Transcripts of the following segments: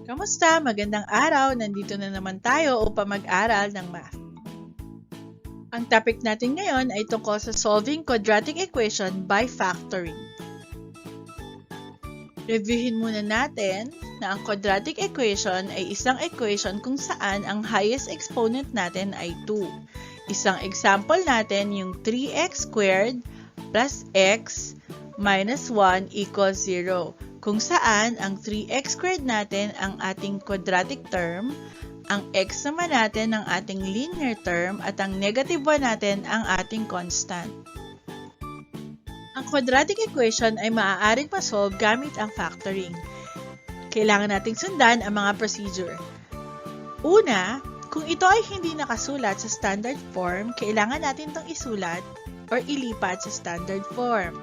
Kamusta? Magandang araw! Nandito na naman tayo upang mag-aral ng math. Ang topic natin ngayon ay tungkol sa solving quadratic equation by factoring. Reviewin muna natin na ang quadratic equation ay isang equation kung saan ang highest exponent natin ay 2. Isang example natin yung 3x squared plus x minus 1 equals 0. Kung saan ang 3x squared natin ang ating quadratic term, ang x naman natin ang ating linear term, at ang negative 1 natin ang ating constant. Ang quadratic equation ay maaaring ma-solve gamit ang factoring. Kailangan nating sundan ang mga procedure. Una, kung ito ay hindi nakasulat sa standard form, kailangan natin itong isulat or ilipat sa standard form.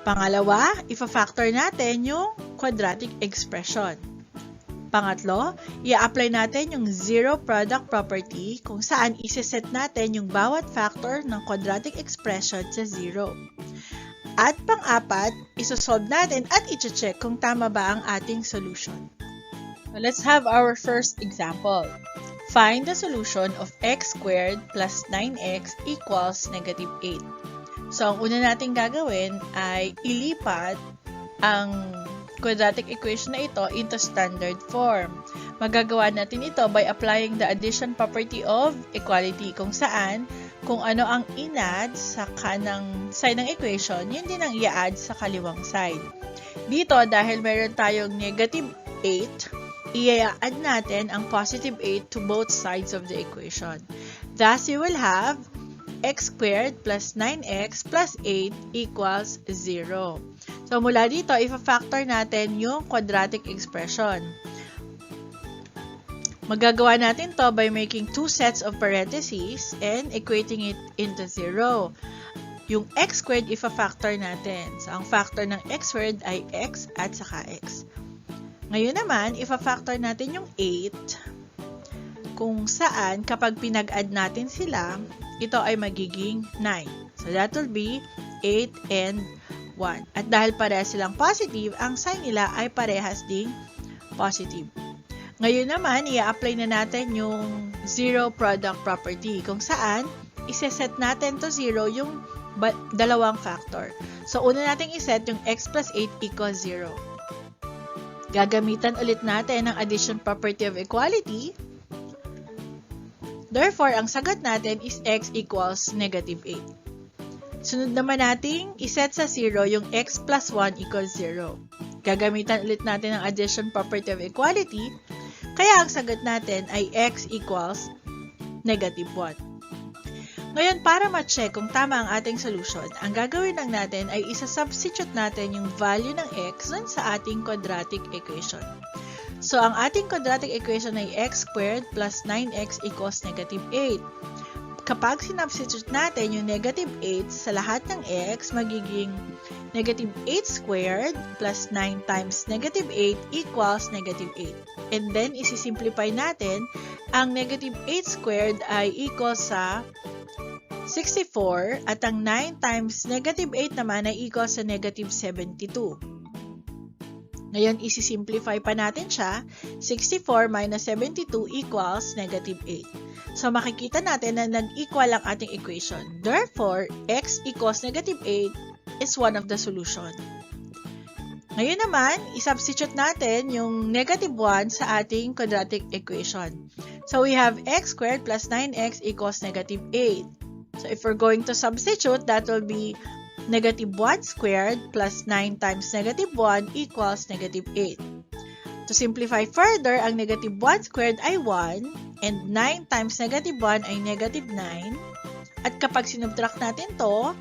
Pangalawa, ifa-factor natin yung quadratic expression. Pangatlo, i-apply natin yung zero product property kung saan isi-set natin yung bawat factor ng quadratic expression sa zero. At pang-apat, isosolve natin at i-check kung tama ba ang ating solution. So let's have our first example. Find the solution of x squared plus 9x equals negative 8. So, ang una natin gagawin ay ilipat ang quadratic equation na ito into standard form. Magagawa natin ito by applying the addition property of equality, kung saan kung ano ang in-add sa kanang side ng equation, yun din ang i-add sa kaliwang side. Dito, dahil meron tayong negative 8, i-add natin ang positive 8 to both sides of the equation. Thus, you will have x squared plus 9x plus 8 equals 0. So, mula dito, ifa-factor natin yung quadratic expression. Magagawa natin to by making two sets of parentheses and equating it into 0. Yung x squared, ifa-factor natin. So, ang factor ng x squared ay x at saka x. Ngayon naman, ifa-factor natin yung 8, kung saan kapag pinag-add natin sila, ito ay magiging 9. So, that will be 8 and 1. At dahil parehas silang positive, ang sign nila ay parehas ding positive. Ngayon naman, i-apply na natin yung zero product property, kung saan iseset natin to 0 yung dalawang factor. So, una natin iset yung x plus 8 equals 0. Gagamitan ulit natin ang addition property of equality. Therefore, ang sagot natin is x equals negative 8. Sunod naman nating iset sa 0 yung x plus 1 equals 0. Gagamitan ulit natin ang addition property of equality, kaya ang sagot natin ay x equals negative 1. Ngayon, para ma-check kung tama ang ating solution, ang gagawin lang natin ay isa-substitute natin yung value ng x dun sa ating quadratic equation. So, ang ating quadratic equation ay x squared plus 9x equals negative 8. Kapag sinubstitute natin yung negative 8 sa lahat ng x, magiging negative 8 squared plus 9 times negative 8 equals negative 8. And then, isi-simplify natin, ang negative 8 squared ay equal sa 64 at ang 9 times negative 8 naman ay equal sa negative 72. Ngayon, isi-simplify pa natin siya. 64 minus 72 equals negative 8. So, makikita natin na nag-equal ang ating equation. Therefore, x equals negative 8 is one of the solution. Ngayon naman, isubstitute natin yung negative 1 sa ating quadratic equation. So, we have x squared plus 9x equals negative 8. So, if we're going to substitute, that will be negative 1 squared plus 9 times negative 1 equals negative 8. To simplify further, ang negative 1 squared ay 1 and 9 times negative 1 ay negative 9. At kapag sinubtract natin to,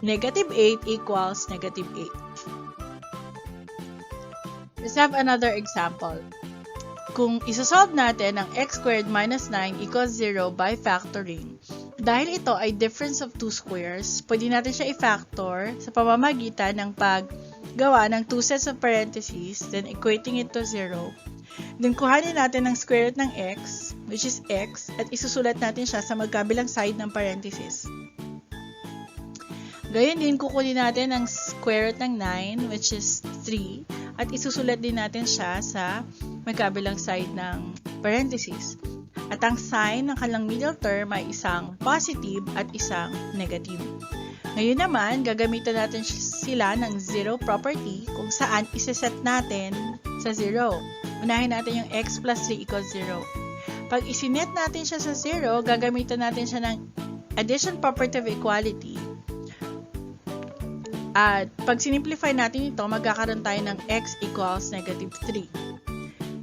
negative 8 equals negative 8. Let's have another example. Kung isasolve natin ang x squared minus 9 equals 0 by factoring, dahil ito ay difference of two squares, pwede natin siya i-factor sa pamamagitan ng paggawa ng two sets of parentheses, then equating it to 0. Then kuhanin natin ang square root ng x, which is x, at isusulat natin siya sa magkabilang side ng parentheses. Gayon din, kukunin natin ang square root ng 9, which is 3, at isusulat din natin siya sa magkabilang side ng parentheses. At ang sign ng kanilang middle term ay isang positive at isang negative. Ngayon naman, gagamitan natin sila ng zero property kung saan iseset natin sa 0. Unahin natin yung x plus 3 equals 0. Pag isinet natin siya sa 0, gagamitan natin siya ng addition property of equality. At pag sinimplify natin ito, magkakaroon tayo ng x equals negative 3.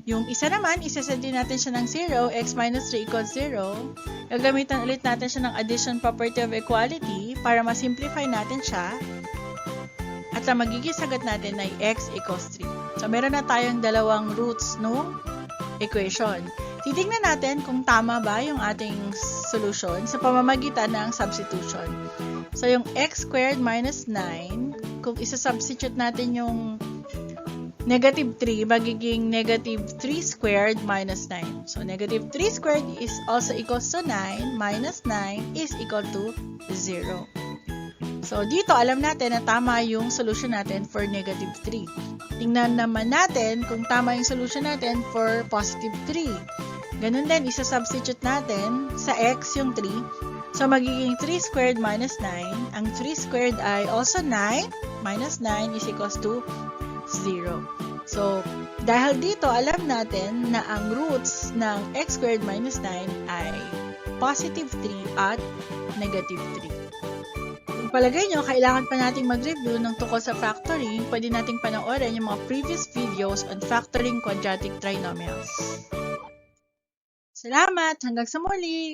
Yung isa naman, iseset din natin siya ng 0, x minus 3 equals 0. Gagamitan ulit natin siya ng addition property of equality para masimplify natin siya. At ang magiging sagot natin ay x equals 3. So, meron na tayong dalawang roots ng equation. Titingnan natin kung tama ba yung ating solution sa pamamagitan ng substitution. So, yung x squared minus 9, kung isa-substitute natin yung negative 3, magiging negative 3 squared minus 9. So, negative 3 squared is also equals to 9 minus 9 is equal to 0. So, dito alam natin na tama yung solution natin for negative 3. Tingnan naman natin kung tama yung solution natin for positive 3. Ganun din, isa-substitute natin sa x yung 3. So, magiging 3 squared minus 9. Ang 3 squared ay also 9 minus 9 is equals to 0. So, dahil dito, alam natin na ang roots ng x squared minus 9 ay positive 3 at negative 3. Kung palagay nyo, kailangan pa nating mag-review ng tungkol sa factoring, pwede nating panoorin yung mga previous videos on factoring quadratic trinomials. Salamat! Hanggang sa muli!